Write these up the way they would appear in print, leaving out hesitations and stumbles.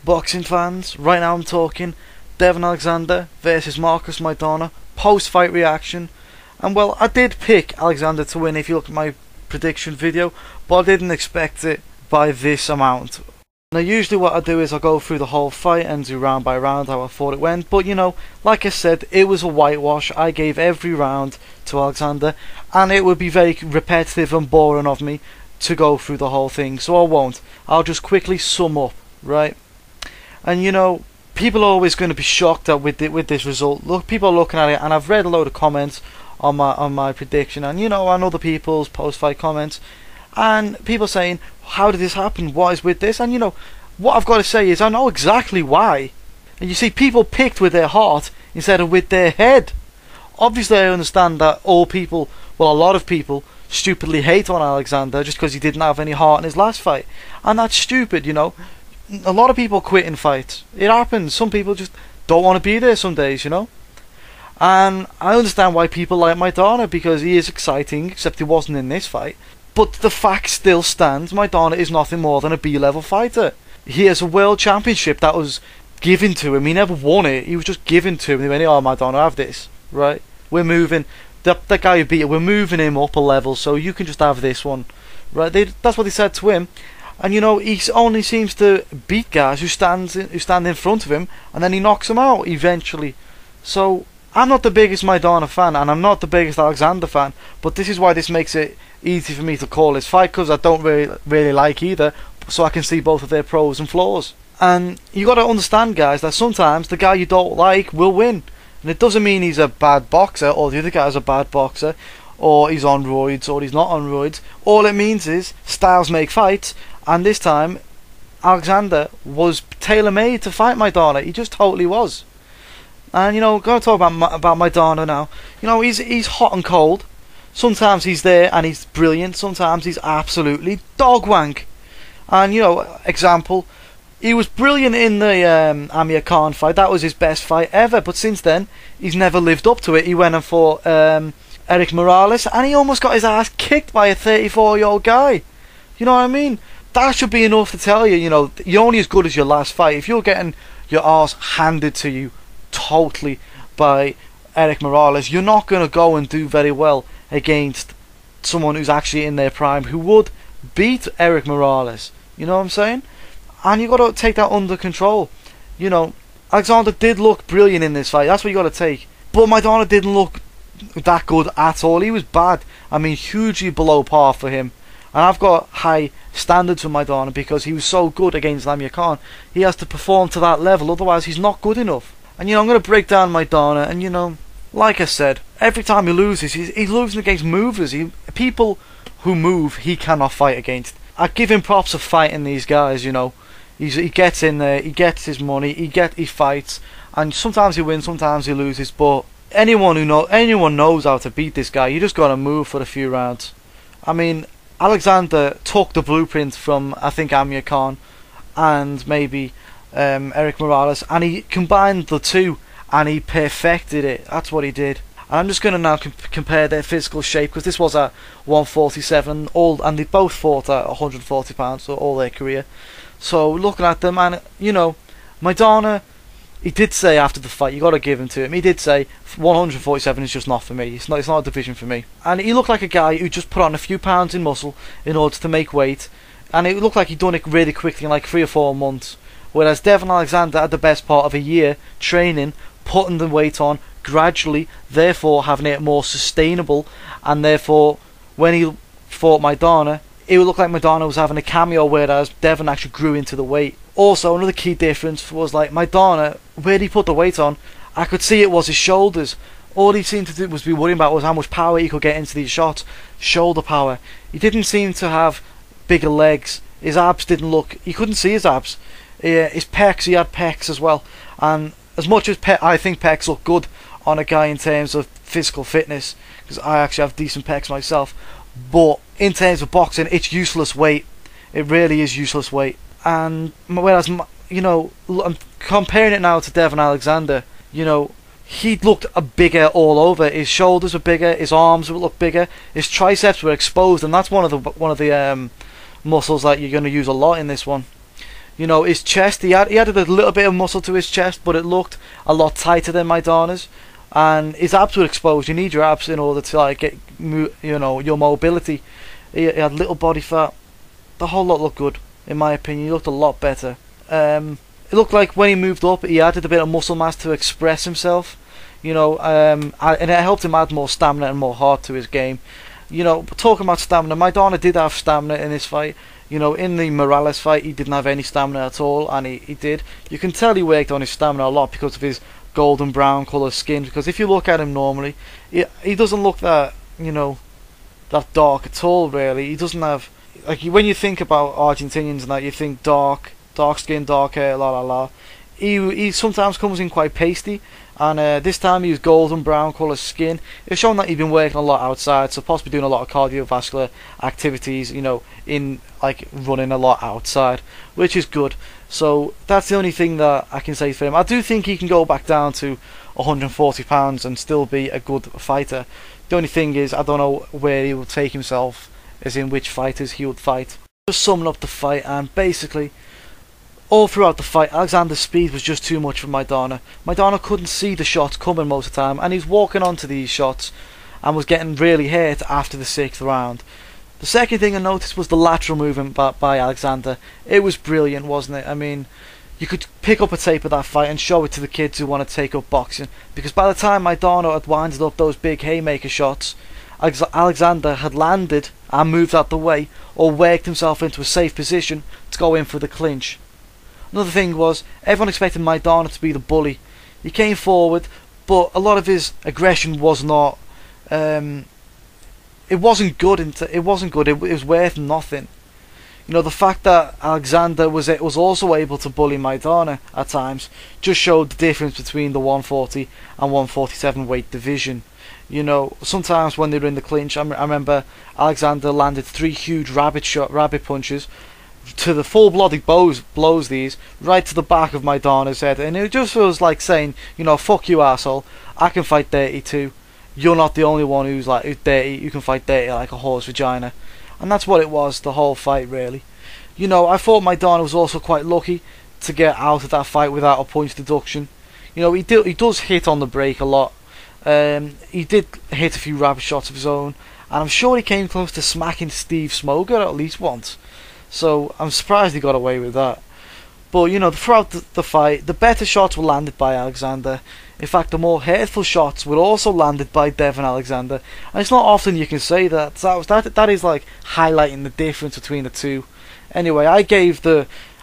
Boxing fans, right now I'm talking Devon Alexander versus Marcus Maidana, post-fight reaction. And well, I did pick Alexander to win if you look at my prediction video, but I didn't expect it by this amount. Now usually what I do is I go through the whole fight and do round by round how I thought it went, but you know, like I said, it was a whitewash. I gave every round to Alexander, and it would be very repetitive and boring of me to go through the whole thing, so I won't. I'll just quickly sum up, right? And you know, people are always going to be shocked at with this result. Look, people are looking at it, and I've read a load of comments on my prediction, and you know, on other people's post-fight comments, and people saying, how did this happen? What is with this? And you know, what I've got to say is I know exactly why. And you see, people picked with their heart instead of with their head. Obviously I understand that all people, well, a lot of people stupidly hate on Alexander just because he didn't have any heart in his last fight, and that's stupid. You know, a lot of people quit in fights. It happens. Some people just don't want to be there some days, you know. And I understand why people like Maidana, because he is exciting, except he wasn't in this fight. But the fact still stands, Maidana is nothing more than a B-level fighter. He has a world championship that was given to him. He never won it. He was just given to him. They went, oh, Maidana, have this, right? We're moving, that guy who beat it, we're moving him up a level, so you can just have this one, right? That's what they said to him. And you know, he only seems to beat guys who stand in front of him, and then he knocks them out eventually. So I'm not the biggest Maidana fan, and I'm not the biggest Alexander fan, but this is why this makes it easy for me to call this fight, because I don't really like either, so I can see both of their pros and flaws. And you got to understand, guys, that sometimes the guy you don't like will win, and it doesn't mean he's a bad boxer, or the other guy's a bad boxer, or he's on roids, or he's not on roids. All it means is styles make fights, and this time Alexander was tailor-made to fight Maidana. He just totally was. And you know, going to talk about Maidana now. You know, he's hot and cold. Sometimes he's there and he's brilliant. Sometimes he's absolutely dog wank. And you know, example, he was brilliant in the Amir Khan fight. That was his best fight ever. But since then, he's never lived up to it. He went and fought Eric Morales, and he almost got his ass kicked by a 34-year-old guy. You know what I mean? That should be enough to tell you, you know, you're only as good as your last fight. If you're getting your arse handed to you totally by Eric Morales, you're not going to go and do very well against someone who's actually in their prime, who would beat Eric Morales. You know what I'm saying? And you got to take that under control. You know, Alexander did look brilliant in this fight. That's what you got to take. But Maidana didn't look that good at all. He was bad. I mean, hugely below par for him. And I've got high standards for Maidana because he was so good against Amir Khan. He has to perform to that level, otherwise he's not good enough. And you know, I'm going to break down Maidana, and you know, like I said, every time he loses, he's losing against movers. People who move, he cannot fight against. I give him props for fighting these guys, you know. He gets in there, he gets his money, he fights, and sometimes he wins, sometimes he loses, but anyone knows how to beat this guy. You just got to move for a few rounds. I mean, Alexander took the blueprint from, I think, Amir Khan and maybe Eric Morales, and he combined the two and he perfected it. That's what he did. And I'm just going to now compare their physical shape, because this was at 147, and they both fought at 140 pounds for all their career. So looking at them, and you know, Maidana, he did say after the fight, you got to give him to him, he did say 147 is just not for me. It's not a division for me. And he looked like a guy who just put on a few pounds in muscle in order to make weight, and it looked like he'd done it really quickly in like 3 or 4 months. Whereas Devon Alexander had the best part of a year training, putting the weight on gradually, therefore having it more sustainable, and therefore when he fought Maidana, it would look like Maidana was having a cameo, whereas Devon actually grew into the weight. Also, another key difference was like Maidana, where he put the weight on, I could see it was his shoulders. All he seemed to do was be worrying about was how much power he could get into these shots. Shoulder power. He didn't seem to have bigger legs. His abs didn't look, you couldn't see his abs. His pecs, he had pecs as well. And as much as I think pecs look good on a guy in terms of physical fitness, because I actually have decent pecs myself, but in terms of boxing, it's useless weight. It really is useless weight. And whereas, you know, I'm comparing it now to Devon Alexander, you know, he looked bigger all over. His shoulders were bigger, his arms would look bigger, his triceps were exposed, and that's one of the muscles that you're going to use a lot in this one. You know, his chest, he added a little bit of muscle to his chest, but it looked a lot tighter than Maidana's. And his abs were exposed. You need your abs in order to like get, you know, your mobility. He had little body fat. The whole lot looked good, in my opinion. He looked a lot better. It looked like when he moved up, he added a bit of muscle mass to express himself. You know, and it helped him add more stamina and more heart to his game. You know, talking about stamina, Maidana did have stamina in this fight. You know, in the Morales fight, he didn't have any stamina at all, and he did. You can tell he worked on his stamina a lot because of his golden brown colour skin. Because if you look at him normally, he doesn't look that, you know, that dark at all. Really, he doesn't have, like, when you think about Argentinians and that, you think dark skin, dark hair, la la la. He sometimes comes in quite pasty, and this time he was golden brown colour skin. It's shown that he'd been working a lot outside, so possibly doing a lot of cardiovascular activities, you know, in like running a lot outside, which is good. So that's the only thing that I can say for him. I do think he can go back down to 140 pounds and still be a good fighter. The only thing is, I don't know where he will take himself, as in which fighters he would fight. Just summing up the fight, and basically all throughout the fight, Alexander's speed was just too much for Maidana. Maidana couldn't see the shots coming most of the time, and he was walking onto these shots and was getting really hurt after the 6th round. The second thing I noticed was the lateral movement by Alexander. It was brilliant, wasn't it? I mean, you could pick up a tape of that fight and show it to the kids who want to take up boxing, because by the time Maidana had winded up those big haymaker shots, Alexander had landed and moved out the way, or worked himself into a safe position to go in for the clinch. Another thing was, everyone expected Maidana to be the bully. He came forward, but a lot of his aggression was not. It wasn't good. It was worth nothing. You know, the fact that Alexander was also able to bully Maidana at times just showed the difference between the 140 and 147 weight division. You know, sometimes when they were in the clinch, I remember Alexander landed 3 huge rabbit punches to the full-blooded blows these right to the back of Maidana's head, and it just feels like saying, you know, fuck you, asshole, I can fight dirty too. You're not the only one who's dirty. You can fight dirty like a horse vagina. And that's what it was, the whole fight, really. You know, I thought Maidana was also quite lucky to get out of that fight without a punch deduction. You know, he does hit on the break a lot. He did hit a few rabbit shots of his own, and I'm sure he came close to smacking Steve Smoker at least once. So I'm surprised he got away with that. But, you know, throughout the fight, the better shots were landed by Alexander. In fact, the more hurtful shots were also landed by Devon Alexander. And it's not often you can say that. That is like highlighting the difference between the two. Anyway, I gave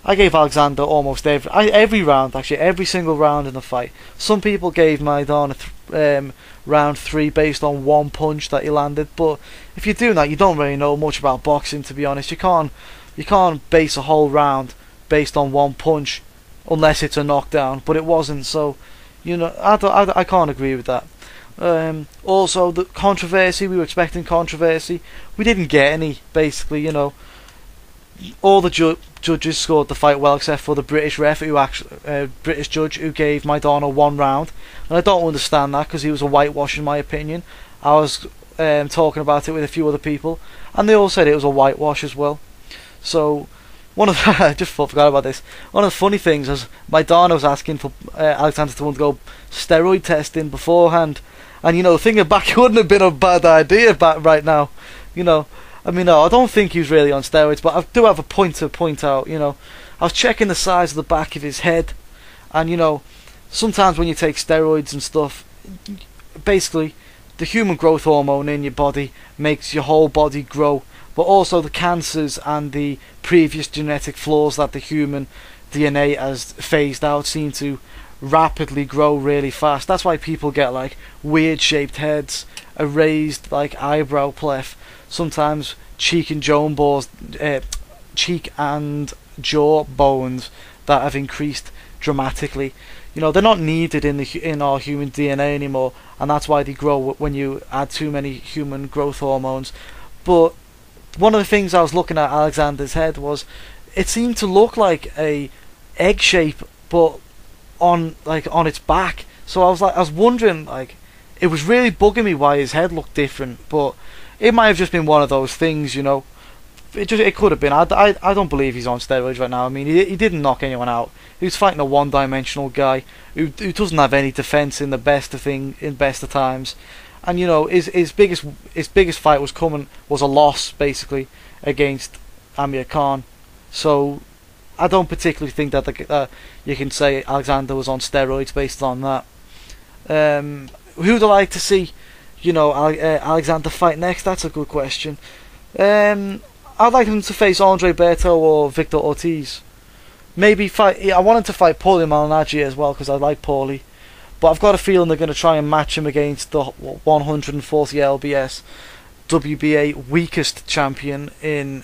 Alexander almost every round, actually every single round in the fight. Some people gave Maidana round 3 based on 1 punch that he landed. But if you're doing that, you don't really know much about boxing, to be honest. You can't base a whole round based on 1 punch unless it's a knockdown, but it wasn't, so you know, I can't agree with that. Also, the controversy, we were expecting controversy. We didn't get any, basically. You know, all the judges scored the fight well, except for the British ref, British judge, who gave Maidana 1 round, and I don't understand that, because he was a whitewash in my opinion. I was talking about it with a few other people, and they all said it was a whitewash as well. So I just forgot about this. One of the funny things is Maidana was asking for Alexander to go steroid testing beforehand, and you know, thinking back, it wouldn't have been a bad idea back right now. You know, I mean, no, I don't think he was really on steroids, but I do have a point to point out. You know, I was checking the size of the back of his head, and you know, sometimes when you take steroids and stuff, basically the human growth hormone in your body makes your whole body grow, but also the cancers and the previous genetic flaws that the human DNA has phased out seem to rapidly grow really fast. That's why people get like weird shaped heads, a raised like eyebrow cleft, sometimes cheek and jaw bones that have increased dramatically. You know, they're not needed in our human DNA anymore, and that's why they grow when you add too many human growth hormones. But one of the things I was looking at Alexander's head was, it seemed to look like a egg shape, but on its back. So I was wondering, like, it was really bugging me why his head looked different. But it might have just been one of those things, you know. It could have been. I don't believe he's on steroids right now. I mean, he didn't knock anyone out. He was fighting a one-dimensional guy who doesn't have any defense in the best of times, and you know his biggest fight was a loss basically against Amir Khan. So I don't particularly think that you can say Alexander was on steroids based on that. Who'd I like to see, Alexander fight next? That's a good question. I'd like him to face Andre Berto or Victor Ortiz. Maybe fight. I want him to fight Paulie Malignaggi as well because I like Paulie, but I've got a feeling they're going to try and match him against the 140 lbs WBA weakest champion in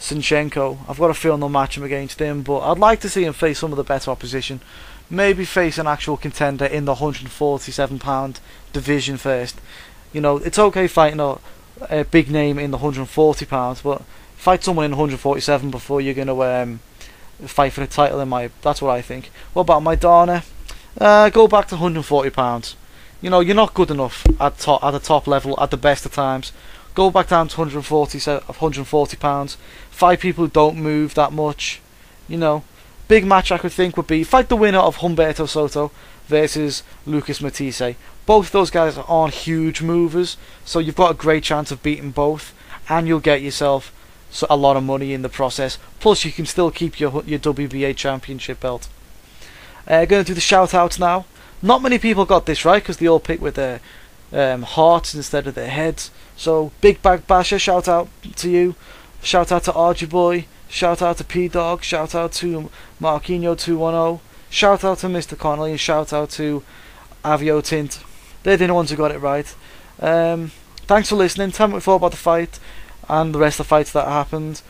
Sinchenko. I've got a feeling they'll match him against him, but I'd like to see him face some of the better opposition. Maybe face an actual contender in the 147-pound division first. It's okay fighting a big name in the 140 pounds, but fight someone in 147 before you're going to fight for the title. That's what I think. What about Maidana? Go back to 140 pounds. You're not good enough at the top level at the best of times. Go back down to 140 pounds. Fight people who don't move that much. Big match I could think would be fight the winner of Humberto Soto versus Lucas Matisse. Both those guys aren't huge movers, so you've got a great chance of beating both, and you'll get yourself a lot of money in the process. Plus, you can still keep your WBA championship belt. Going to do the shout outs now. Not many people got this right because they all picked with their hearts instead of their heads. So, Big Bag Basher, shout out to you. Shout out to RG Boy. Shout out to P Dog. Shout out to Marquinho 210. Shout out to Mr. Connolly. And shout out to Avio Tint. They're the ones who got it right. Thanks for listening. Tell me what you thought about the fight and the rest of the fights that happened.